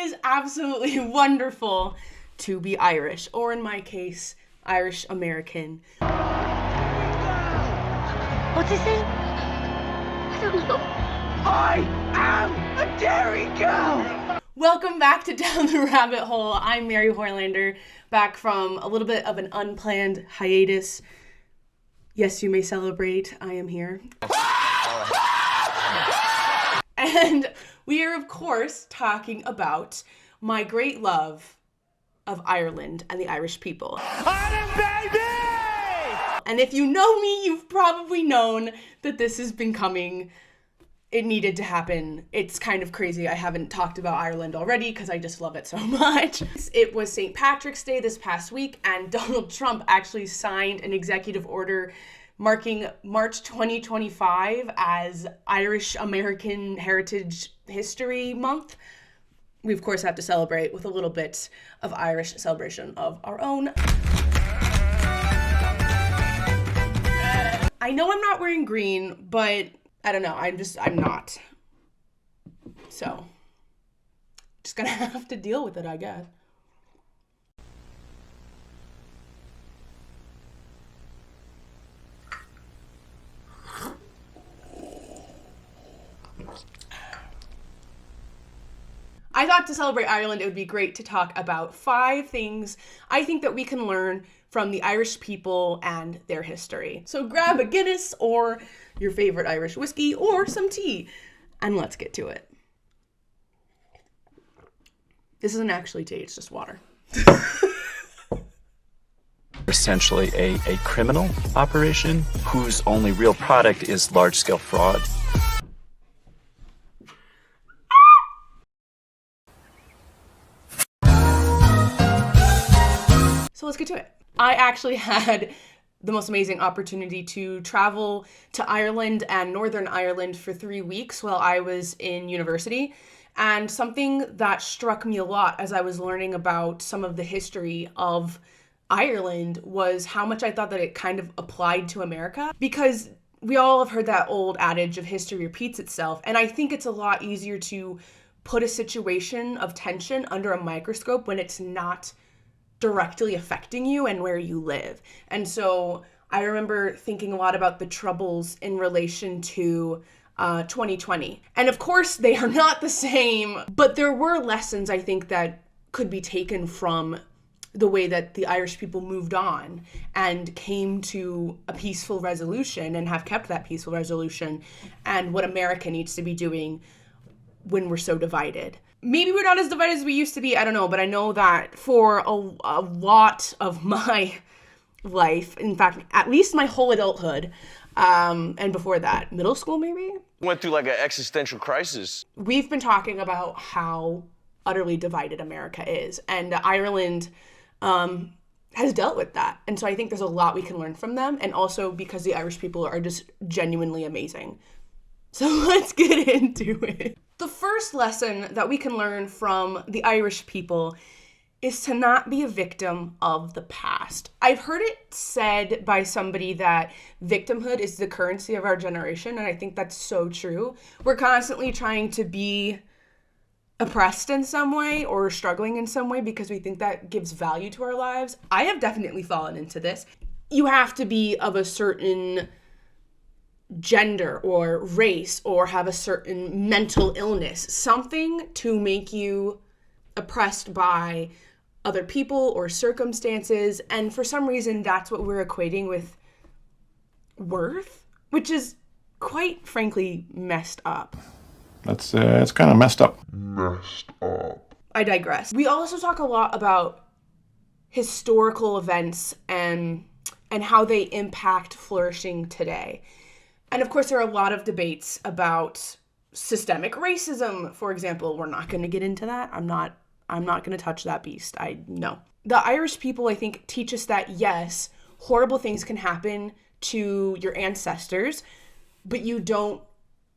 is absolutely wonderful to be Irish, or in my case, Irish American. What's his name? I don't know. I am a dairy cow! Welcome back to Down the Rabbit Hole. I'm Mary Horlander, back from a little bit of an unplanned hiatus. Yes, you may celebrate. I am here. And we are, of course, talking about my great love of Ireland and the Irish people. Ireland, baby! And if you know me, you've probably known that this has been coming. It needed to happen. It's kind of crazy I haven't talked about Ireland already because I just love it so much. It was St. Patrick's Day this past week, and Donald Trump actually signed an executive order marking March 2025 as Irish American Heritage History Month. We, of course, have to celebrate with a little bit of Irish celebration of our own. I know I'm not wearing green, but I don't know. I'm not. So, just gonna have to deal with it, I guess. I thought to celebrate Ireland, it would be great to talk about 5 things I think that we can learn from the Irish people and their history. So grab a Guinness or your favorite Irish whiskey or some tea, and let's get to it. This isn't actually tea, it's just water. Essentially a criminal operation whose only real product is large-scale fraud. So let's get to it. I actually had the most amazing opportunity to travel to Ireland and Northern Ireland for 3 weeks while I was in university. And something that struck me a lot as I was learning about some of the history of Ireland was how much I thought that it kind of applied to America. Because we all have heard that old adage of history repeats itself. And I think it's a lot easier to put a situation of tension under a microscope when it's not directly affecting you and where you live. And so I remember thinking a lot about the troubles in relation to 2020. And of course, they are not the same, but there were lessons I think that could be taken from the way that the Irish people moved on and came to a peaceful resolution and have kept that peaceful resolution, and what America needs to be doing when we're so divided. Maybe we're not as divided as we used to be, I don't know, but I know that for a lot of my life, in fact, at least my whole adulthood, and before that, middle school maybe? Went through like an existential crisis. We've been talking about how utterly divided America is, and Ireland has dealt with that. And so I think there's a lot we can learn from them, and also because the Irish people are just genuinely amazing. So let's get into it. The first lesson that we can learn from the Irish people is to not be a victim of the past. I've heard it said by somebody that victimhood is the currency of our generation, and I think that's so true. We're constantly trying to be oppressed in some way or struggling in some way because we think that gives value to our lives. I have definitely fallen into this. You have to be of a certain gender or race or have a certain mental illness, something to make you oppressed by other people or circumstances. And for some reason, that's what we're equating with worth, which is quite frankly messed up. It's kind of messed up. I digress. We also talk a lot about historical events and how they impact flourishing today. And of course, there are a lot of debates about systemic racism, for example. We're not going to get into that. I'm not going to touch that beast. I know. The Irish people, I think, teach us that, yes, horrible things can happen to your ancestors, but you don't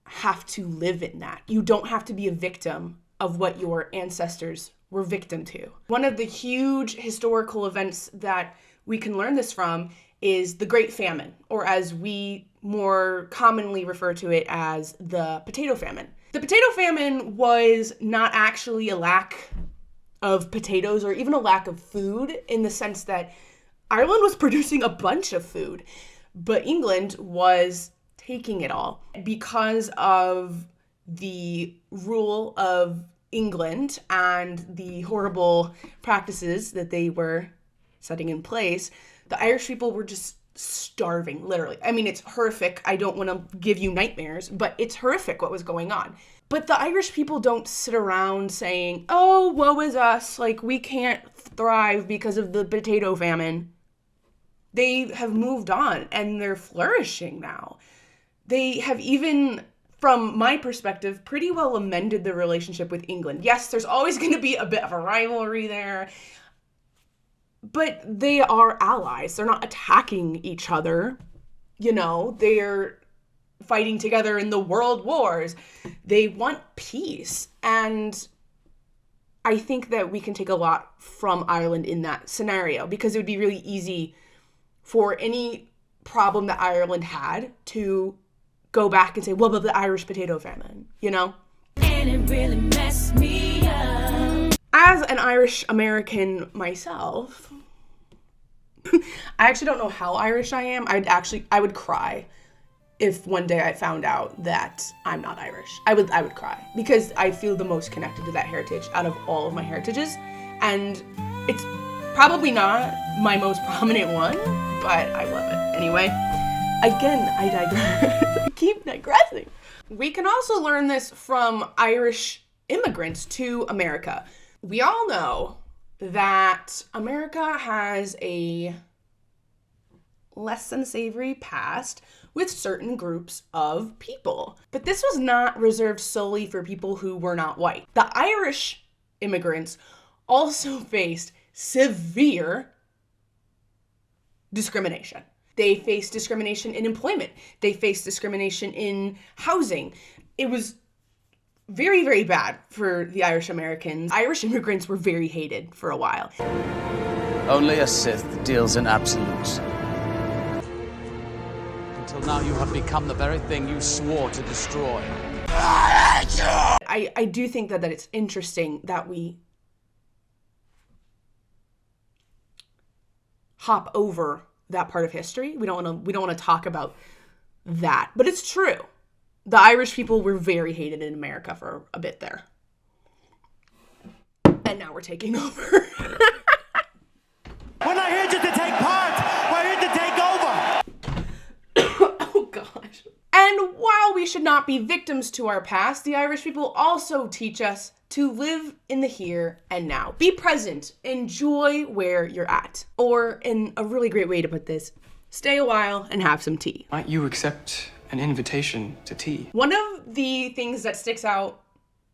have to live in that. You don't have to be a victim of what your ancestors were victim to. One of the huge historical events that we can learn this from is the Great Famine, or as we more commonly refer to it as the potato famine. The potato famine was not actually a lack of potatoes or even a lack of food, in the sense that Ireland was producing a bunch of food, but England was taking it all. Because of the rule of England and the horrible practices that they were setting in place, the Irish people were just starving, literally. I mean, it's horrific. I don't want to give you nightmares, but it's horrific what was going on. But the Irish people don't sit around saying, oh, woe is us, like, we can't thrive because of the potato famine. They have moved on and they're flourishing now. They have even, from my perspective, pretty well amended the relationship with England. Yes, there's always going to be a bit of a rivalry there, but they are allies. They're not attacking each other. You know, they're fighting together in the world wars. They want peace. And I think that we can take a lot from Ireland in that scenario, because it would be really easy for any problem that Ireland had to go back and say, well, but the Irish potato famine, you know? And it really messed me up. As an Irish American myself, I actually don't know how Irish I am. I would cry if one day I found out that I'm not Irish. I would cry, because I feel the most connected to that heritage out of all of my heritages. And it's probably not my most prominent one, but I love it. Anyway, again, I digress. I keep digressing. We can also learn this from Irish immigrants to America. We all know that America has a less than savory past with certain groups of people. But this was not reserved solely for people who were not white. The Irish immigrants also faced severe discrimination. They faced discrimination in employment. They faced discrimination in housing. It was very, very bad for the Irish Americans. Irish immigrants were very hated for a while. Only a Sith deals in absolutes. Until now you have become the very thing you swore to destroy. I do think that it's interesting that we hop over that part of history. We don't want to talk about that, but it's true. The Irish people were very hated in America for a bit there. And now we're taking over. We're not here just to take part. We're here to take over. Oh, gosh. And while we should not be victims to our past, the Irish people also teach us to live in the here and now. Be present. Enjoy where you're at. Or, in a really great way to put this, stay a while and have some tea. Might you accept an invitation to tea? One of the things that sticks out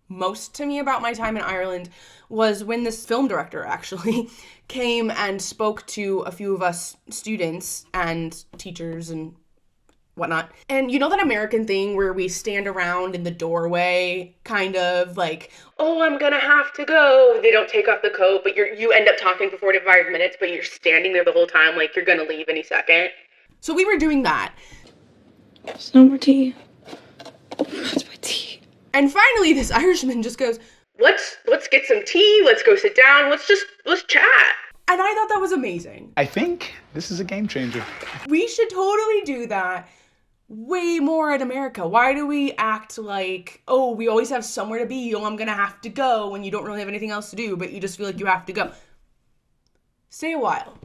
most to me about my time in Ireland was when this film director actually came and spoke to a few of us students and teachers and whatnot. And you know that American thing where we stand around in the doorway, kind of like, oh, I'm gonna have to go. They don't take off the coat, but you end up talking for 45 minutes, but you're standing there the whole time like you're gonna leave any second. So we were doing that. There's no more tea. That's my tea. And finally, this Irishman just goes, let's get some tea, let's go sit down, let's chat. And I thought that was amazing. I think this is a game changer. We should totally do that way more in America. Why do we act like, oh, we always have somewhere to be, oh, I'm gonna have to go, when you don't really have anything else to do, but you just feel like you have to go. Stay a while.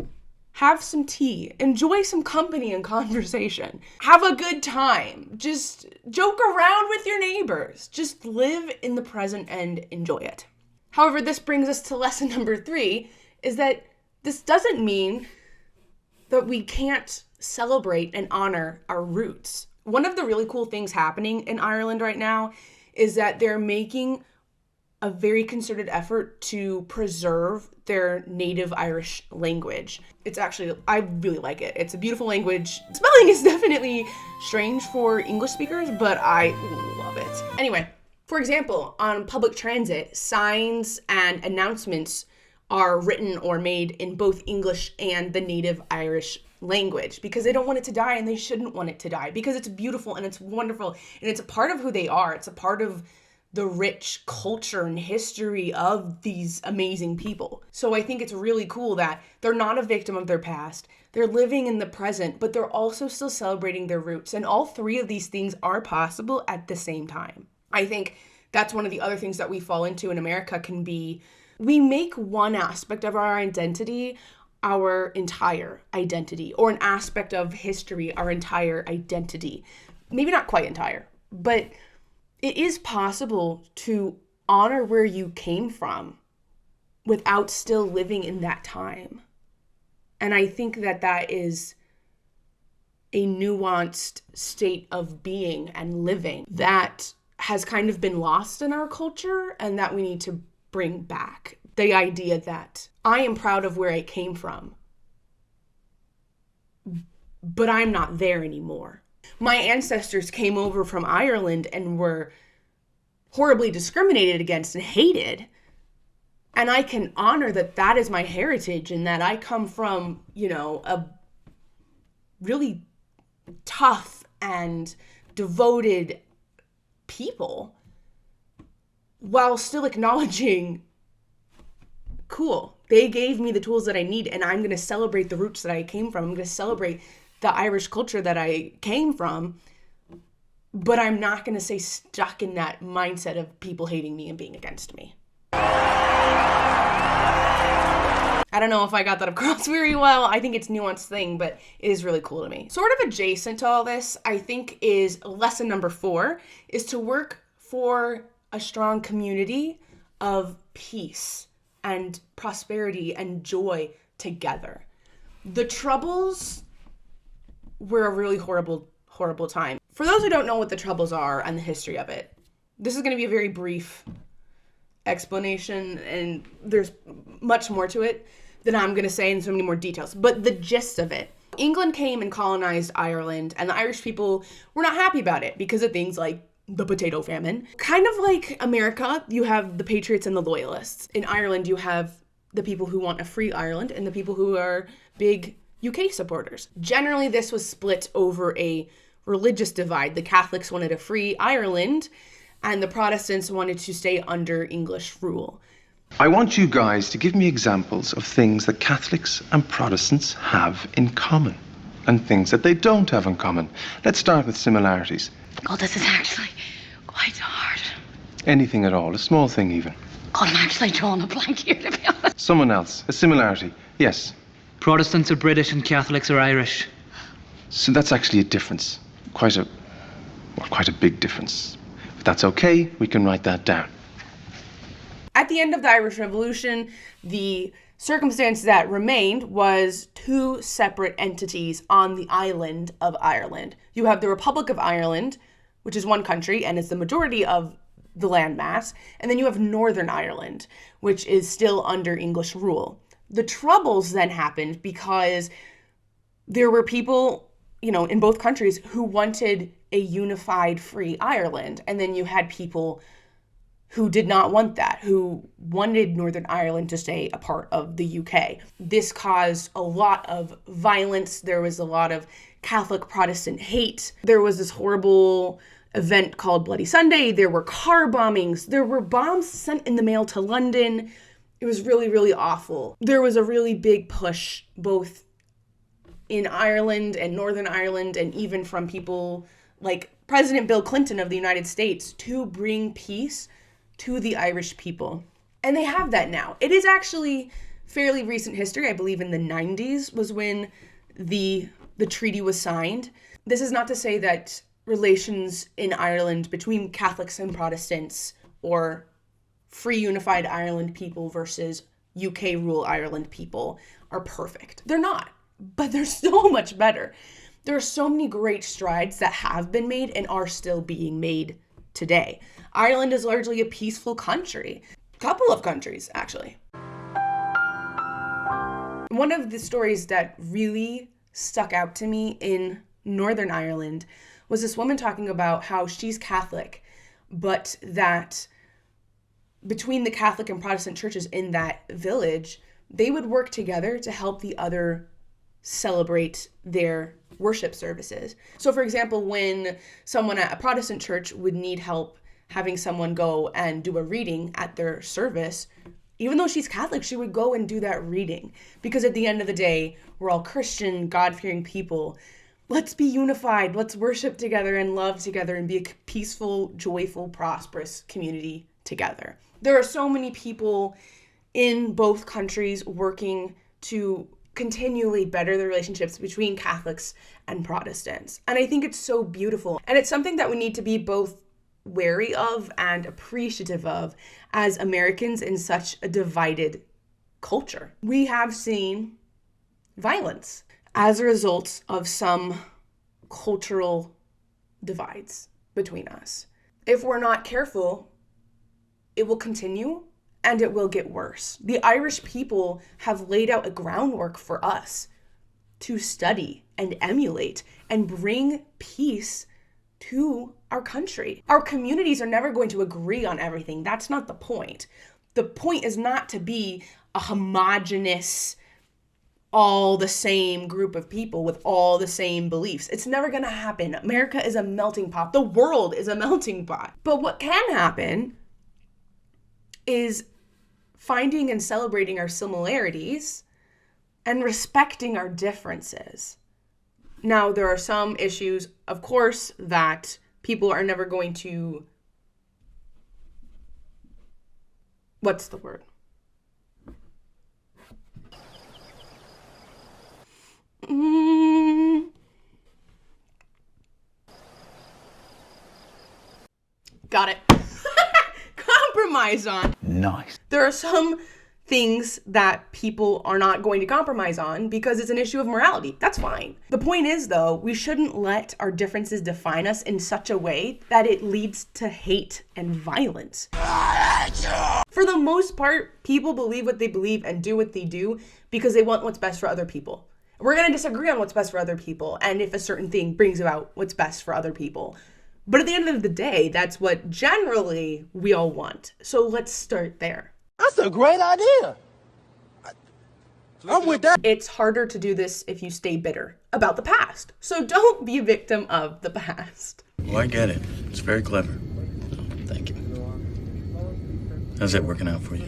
Have some tea. Enjoy some company and conversation. Have a good time. Just joke around with your neighbors. Just live in the present and enjoy it. However, this brings us to lesson number 3, is that this doesn't mean that we can't celebrate and honor our roots. One of the really cool things happening in Ireland right now is that they're making a very concerted effort to preserve their native Irish language. It's actually, I really like it. It's a beautiful language. Spelling is definitely strange for English speakers, but I love it. Anyway, for example, on public transit, signs and announcements are written or made in both English and the native Irish language because they don't want it to die, and they shouldn't want it to die because it's beautiful and it's wonderful and it's a part of who they are. It's a part of the rich culture and history of these amazing people. So I think it's really cool that they're not a victim of their past. They're living in the present, but they're also still celebrating their roots. And all three of these things are possible at the same time. I think that's one of the other things that we fall into in America can be, we make one aspect of our identity our entire identity, or an aspect of history our entire identity. Maybe not quite entire, but it is possible to honor where you came from without still living in that time. And I think that that is a nuanced state of being and living that has kind of been lost in our culture and that we need to bring back. The idea that I am proud of where I came from, but I'm not there anymore. My ancestors came over from Ireland and were horribly discriminated against and hated. And I can honor that that is my heritage and that I come from, you know, a really tough and devoted people while still acknowledging, cool, they gave me the tools that I need and I'm going to celebrate the roots that I came from. I'm going to celebrate the Irish culture that I came from, but I'm not going to stay stuck in that mindset of people hating me and being against me. I don't know if I got that across very well. I think it's a nuanced thing, but it is really cool to me. Sort of adjacent to all this, I think, is lesson number 4, is to work for a strong community of peace and prosperity and joy together. The Troubles were a really horrible, horrible time. For those who don't know what the Troubles are and the history of it, this is going to be a very brief explanation, and there's much more to it than I'm going to say in so many more details. But the gist of it, England came and colonized Ireland, and the Irish people were not happy about it because of things like the potato famine. Kind of like America, you have the patriots and the loyalists. In Ireland, you have the people who want a free Ireland and the people who are big UK supporters. Generally, this was split over a religious divide. The Catholics wanted a free Ireland, and the Protestants wanted to stay under English rule. I want you guys to give me examples of things that Catholics and Protestants have in common and things that they don't have in common. Let's start with similarities. Oh, this is actually quite hard. Anything at all, a small thing even. Oh, I'm actually drawing a blank here, to be honest. Someone else, a similarity. Yes. Protestants are British and Catholics are Irish. So that's actually a difference. Quite a big difference. If that's okay, we can write that down. At the end of the Irish Revolution, the circumstance that remained was 2 separate entities on the island of Ireland. You have the Republic of Ireland, which is one country and is the majority of the landmass, and then you have Northern Ireland, which is still under English rule. The Troubles then happened because there were people, you know, in both countries who wanted a unified free Ireland, and then you had people who did not want that, who wanted Northern Ireland to stay a part of the UK. This caused a lot of violence. There was a lot of Catholic Protestant hate. There was this horrible event called Bloody Sunday. There were car bombings. There were bombs sent in the mail to London. It was really, really awful. There was a really big push both in Ireland and Northern Ireland, and even from people like President Bill Clinton of the United States, to bring peace to the Irish people. And they have that now. It is actually fairly recent history. I believe in the 90s was when the treaty was signed. This is not to say that relations in Ireland between Catholics and Protestants, or free unified Ireland people versus UK rule Ireland people, are perfect. They're not, but they're so much better. There are so many great strides that have been made and are still being made today. Ireland is largely a peaceful country. Couple of countries, actually. One of the stories that really stuck out to me in Northern Ireland was this woman talking about how she's Catholic, but that between the Catholic and Protestant churches in that village, they would work together to help the other celebrate their worship services. So for example, when someone at a Protestant church would need help having someone go and do a reading at their service. Even though she's Catholic, she would go and do that reading. Because at the end of the day, we're all Christian, God-fearing people. Let's be unified. Let's worship together and love together and be a peaceful, joyful, prosperous community together. There are so many people in both countries working to continually better the relationships between Catholics and Protestants. And I think it's so beautiful. And it's something that we need to be both wary of and appreciative of as Americans in such a divided culture. We have seen violence as a result of some cultural divides between us. If we're not careful, it will continue and it will get worse. The Irish people have laid out a groundwork for us to study and emulate and bring peace to our country. Our communities are never going to agree on everything. That's not the point. The point is not to be a homogenous, all the same group of people with all the same beliefs. It's never gonna happen. America is a melting pot. The world is a melting pot. But what can happen is finding and celebrating our similarities and respecting our differences. Now, there are some issues, of course, that people are never going to, what's the word? Got it. Compromise on. Nice. There are some things that people are not going to compromise on because it's an issue of morality. That's fine. The point is, though, we shouldn't let our differences define us in such a way that it leads to hate and violence. For the most part, people believe what they believe and do what they do because they want what's best for other people. We're going to disagree on what's best for other people and if a certain thing brings about what's best for other people. But at the end of the day, that's what generally we all want. So let's start there. That's a great idea. I'm with that. It's harder to do this if you stay bitter about the past. So don't be a victim of the past. Well, I get it. It's very clever. Thank you. How's that working out for you?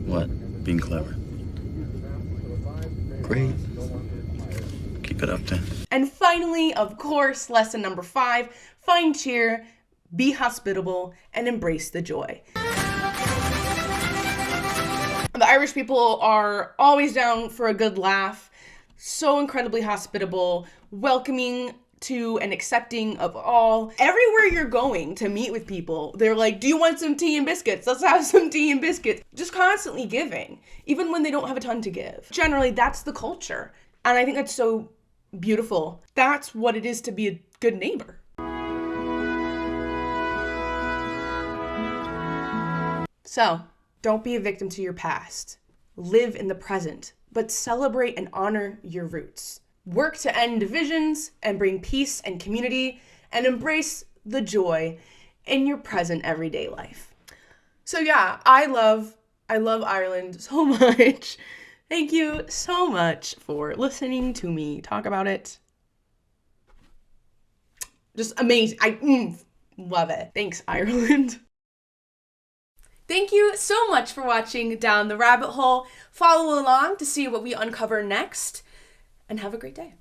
What? Being clever? Great. Keep it up then. And finally, of course, lesson number 5, find cheer, be hospitable, and embrace the joy. The Irish people are always down for a good laugh, so incredibly hospitable, welcoming to and accepting of all. Everywhere you're going to meet with people, they're like, do you want some tea and biscuits? Let's have some tea and biscuits. Just constantly giving, even when they don't have a ton to give. Generally, that's the culture. And I think that's so beautiful. That's what it is to be a good neighbor. So, don't be a victim to your past. Live in the present, but celebrate and honor your roots. Work to end divisions and bring peace and community, and embrace the joy in your present everyday life. So yeah, I love Ireland so much. Thank you so much for listening to me talk about it. Just amazing. I love it. Thanks, Ireland. Thank you so much for watching Down the Rabbit Hole. Follow along to see what we uncover next, and have a great day.